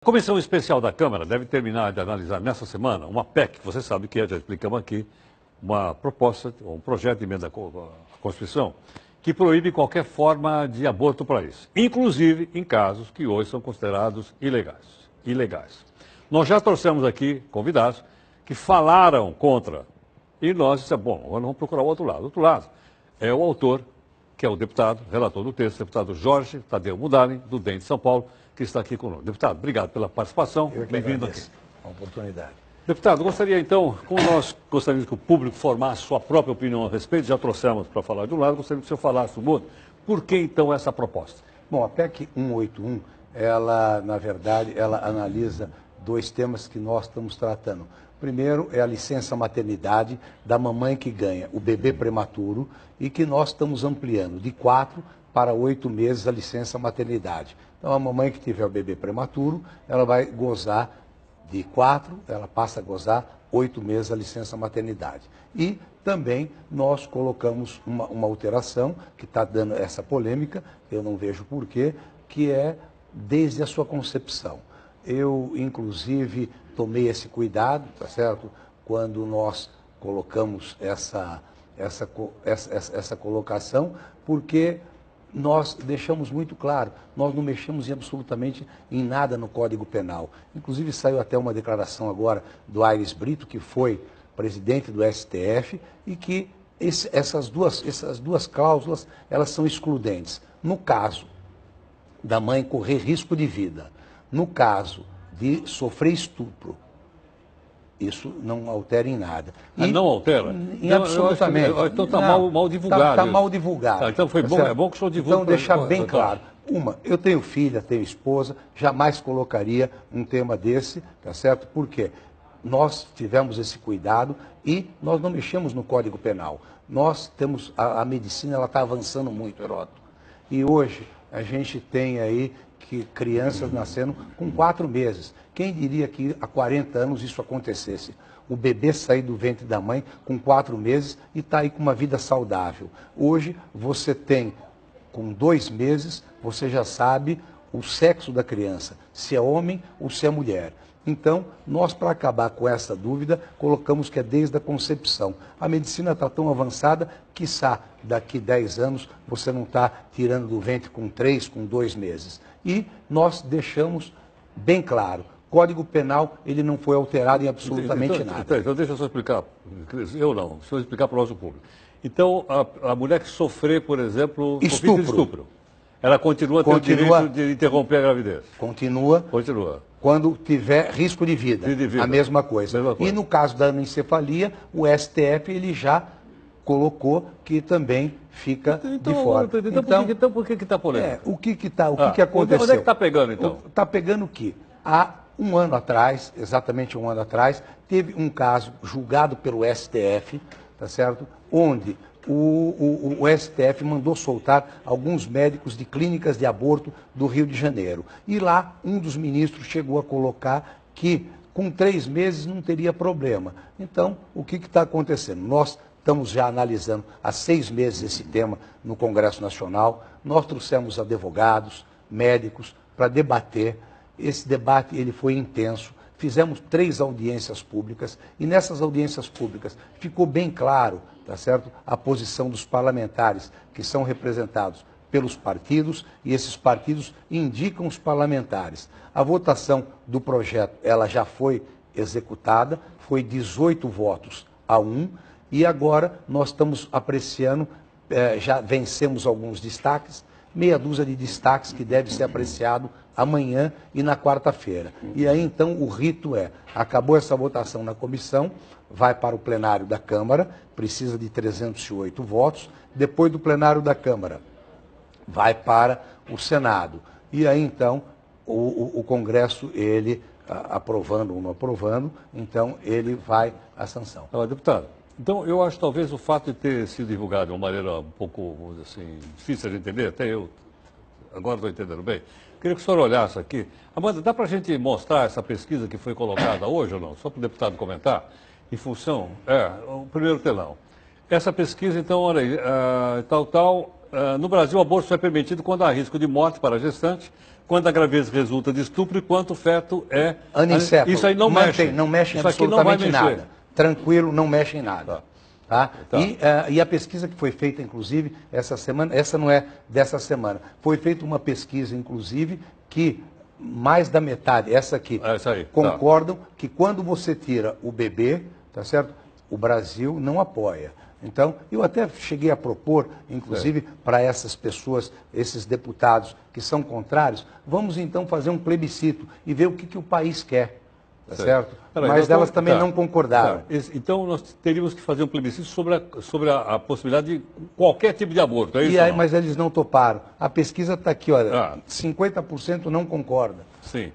A Comissão Especial da Câmara deve terminar de analisar nessa semana uma PEC, que você sabe que já explicamos aqui, uma proposta, um projeto de emenda à Constituição, que proíbe qualquer forma de aborto para isso, inclusive em casos que hoje são considerados ilegais. Nós já trouxemos aqui convidados que falaram contra, e nós dissemos, bom, agora vamos procurar o outro lado. O outro lado é o autor, que é o deputado, relator do texto, deputado Jorge Tadeu Mudalem, do DEM de São Paulo, que está aqui conosco. Deputado, obrigado pela participação. Bem-vindo aqui. A oportunidade. Deputado, gostaria então, como nós gostaríamos que o público formasse sua própria opinião a respeito, já trouxemos para falar de um lado, gostaria que o senhor falasse do outro. Por que então essa proposta? Bom, a PEC 181, ela, na verdade, ela analisa dois temas que nós estamos tratando. Primeiro é a licença maternidade da mamãe que ganha o bebê prematuro e que nós estamos ampliando de 4 para 8 meses a licença maternidade. Então, a mamãe que tiver o bebê prematuro, ela vai gozar de 4, ela passa a gozar 8 meses a licença maternidade. E também nós colocamos uma alteração que está dando essa polêmica, eu não vejo porquê, que é desde a sua concepção. Eu, inclusive, tomei esse cuidado, tá certo? Quando nós colocamos essa colocação, porque nós deixamos muito claro, nós não mexemos absolutamente em nada no Código Penal. Inclusive saiu até uma declaração agora do Aires Brito, que foi presidente do STF, e que essas duas cláusulas, elas são excludentes. No caso da mãe correr risco de vida, no caso de sofrer estupro, isso não altera em nada. Não altera? Absolutamente. Então está mal divulgado. Está mal divulgado. Tá, então foi bom, é bom que o senhor divulgue. Então deixar bem claro. Eu tenho filha, tenho esposa, jamais colocaria um tema desse, tá certo? Por quê? Nós tivemos esse cuidado e nós não mexemos no Código Penal. Nós temos, a medicina ela está avançando muito, Heródoto. E hoje a gente tem aí que crianças nascendo com 4 meses. Quem diria que há 40 anos isso acontecesse? O bebê sair do ventre da mãe com 4 meses e está aí com uma vida saudável. Hoje você tem, com 2 meses, você já sabe o sexo da criança, se é homem ou se é mulher. Então, nós, para acabar com essa dúvida, colocamos que é desde a concepção. A medicina está tão avançada, quiçá daqui 10 anos você não está tirando do ventre com 3, com 2 meses. E nós deixamos bem claro, Código Penal ele não foi alterado em absolutamente nada. Então deixa eu só explicar, eu não, deixa eu explicar para o nosso público. Então, a mulher que sofrer, por exemplo, estupro, ela continua tendo o direito de interromper a gravidez? Continua. Quando tiver risco de vida, a mesma coisa. E no caso da anencefalia, o STF ele já colocou que também fica de fora. Então por que está polêmico? O que aconteceu? Onde é que está pegando, então? Está pegando que há um ano atrás, exatamente um ano atrás, teve um caso julgado pelo STF, tá certo? Onde o STF mandou soltar alguns médicos de clínicas de aborto do Rio de Janeiro. E lá, um dos ministros chegou a colocar que com 3 meses não teria problema. Então, o que está acontecendo? Nós estamos já analisando há 6 meses esse tema no Congresso Nacional. Nós trouxemos advogados, médicos, para debater. Esse debate ele foi intenso. Fizemos 3 audiências públicas e nessas audiências públicas ficou bem claro, tá certo, a posição dos parlamentares que são representados pelos partidos e esses partidos indicam os parlamentares. A votação do projeto ela já foi executada, foi 18 votos a 1 e agora nós estamos apreciando, já vencemos alguns destaques, meia dúzia de destaques que deve ser apreciado amanhã e na quarta-feira. E aí, então, o rito acabou essa votação na comissão, vai para o plenário da Câmara, precisa de 308 votos, depois do plenário da Câmara, vai para o Senado. E aí, então, o Congresso, ele, aprovando ou não aprovando, então, ele vai à sanção. Deputado, então, eu acho talvez o fato de ter sido divulgado de uma maneira um pouco, vamos dizer assim, difícil de entender, até eu agora estou entendendo bem. Queria que o senhor olhasse aqui. Amanda, dá para a gente mostrar essa pesquisa que foi colocada hoje ou não? Só para o deputado comentar. Em função, o primeiro telão. Essa pesquisa, então, olha aí, no Brasil o aborto só é permitido quando há risco de morte para a gestante, quando a gravidez resulta de estupro e quanto o feto é... Anencefalo. Isso aí não mexe. Não mexe em Isso aqui não vai absolutamente mexer. nada. Tranquilo, não mexe em nada. Tá? Tá. E a pesquisa que foi feita, inclusive, essa semana, essa não é dessa semana, foi feita uma pesquisa, inclusive, que mais da metade, essa aqui, essa aí, concordam que quando você tira o bebê, tá certo? O Brasil não apoia. Então, eu até cheguei a propor, inclusive, para essas pessoas, esses deputados que são contrários, vamos então fazer um plebiscito e ver o que o país quer. Tá certo? Mas elas também não concordaram. Então, nós teríamos que fazer um plebiscito sobre a possibilidade de qualquer tipo de aborto, é isso? Mas eles não toparam. A pesquisa está aqui, olha, 50% não concorda. Sim.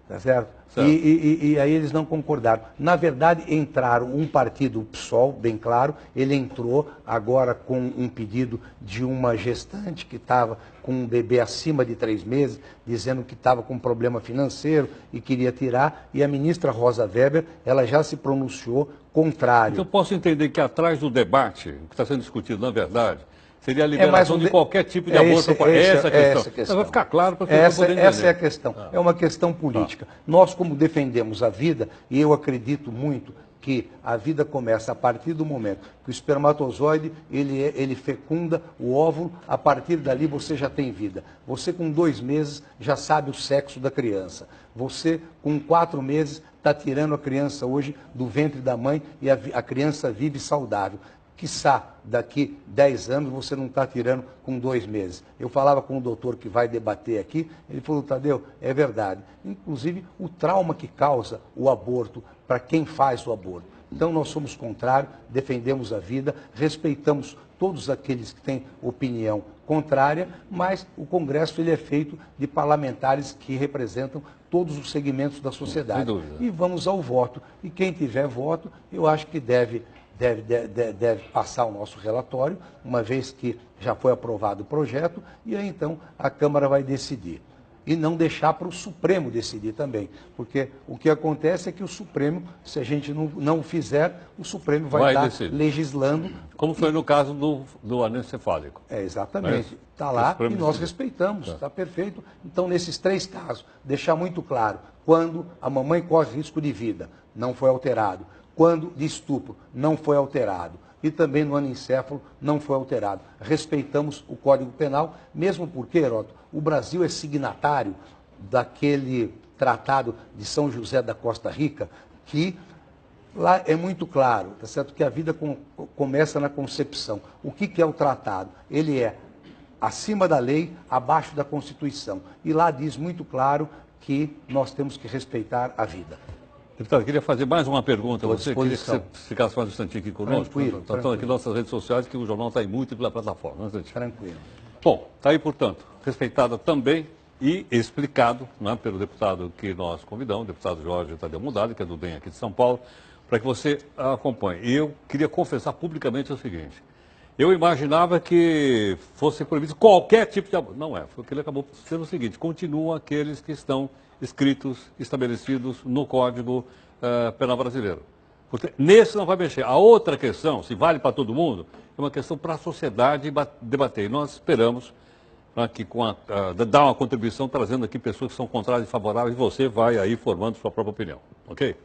Tá certo? E aí eles não concordaram. Na verdade, entraram um partido, o PSOL, bem claro, ele entrou agora com um pedido de uma gestante que estava com um bebê acima de 3 meses, dizendo que estava com problema financeiro e queria tirar, e a ministra Rosa Weber, ela já se pronunciou contrário. Então, eu posso entender que atrás do debate, o que está sendo discutido, na verdade, seria a liberação de qualquer tipo de aborto. Essa é a questão. Vai ficar claro para as pessoas poderem entender. Essa é a questão. É uma questão política. Nós, como defendemos a vida, e eu acredito muito que a vida começa a partir do momento que o espermatozoide, ele fecunda o óvulo, a partir dali você já tem vida. Você com 2 meses já sabe o sexo da criança. Você com 4 meses está tirando a criança hoje do ventre da mãe e a criança vive saudável. Quiçá, daqui 10 anos você não está tirando com 2 meses. Eu falava com o doutor que vai debater aqui, ele falou, Tadeu, é verdade. Inclusive, o trauma que causa o aborto para quem faz o aborto. Então, nós somos contrários, defendemos a vida, respeitamos todos aqueles que têm opinião contrária, mas o Congresso ele é feito de parlamentares que representam todos os segmentos da sociedade. Sem dúvida. E vamos ao voto. E quem tiver voto, eu acho que deve passar o nosso relatório, uma vez que já foi aprovado o projeto, e aí então a Câmara vai decidir. E não deixar para o Supremo decidir também, porque o que acontece é que o Supremo, se a gente não fizer, o Supremo vai estar legislando. Como foi no caso do anencefálico. Exatamente. Está lá e nós respeitamos, está perfeito. Então, nesses 3 casos, deixar muito claro, quando a mamãe corre risco de vida, não foi alterado. Quando de estupro, não foi alterado. E também no anencefalo, não foi alterado. Respeitamos o Código Penal, mesmo porque, Heródoto, o Brasil é signatário daquele tratado de São José da Costa Rica, que lá é muito claro, tá certo? Que a vida começa na concepção. O que é o tratado? Ele é acima da lei, abaixo da Constituição. E lá diz muito claro que nós temos que respeitar a vida. Deputado, queria fazer mais uma pergunta a você. Queria que você ficasse mais um instantinho aqui conosco. Estão aqui nossas redes sociais, que o jornal está em muito pela plataforma. Tranquilo. Bom, está aí, portanto, respeitada também e explicado, né, pelo deputado que nós convidamos, o deputado Jorge Tadeu Mudado, que é do DEM aqui de São Paulo, para que você acompanhe. E eu queria confessar publicamente o seguinte: eu imaginava que fosse proibido qualquer tipo de aborto. Não é, foi o que ele acabou sendo o seguinte: continuam aqueles que estão escritos, estabelecidos no Código Penal Brasileiro. Porque nesse não vai mexer. A outra questão, se vale para todo mundo, é uma questão para a sociedade debater. E nós esperamos que dar uma contribuição, trazendo aqui pessoas que são contrárias e favoráveis, e você vai aí formando sua própria opinião. Ok?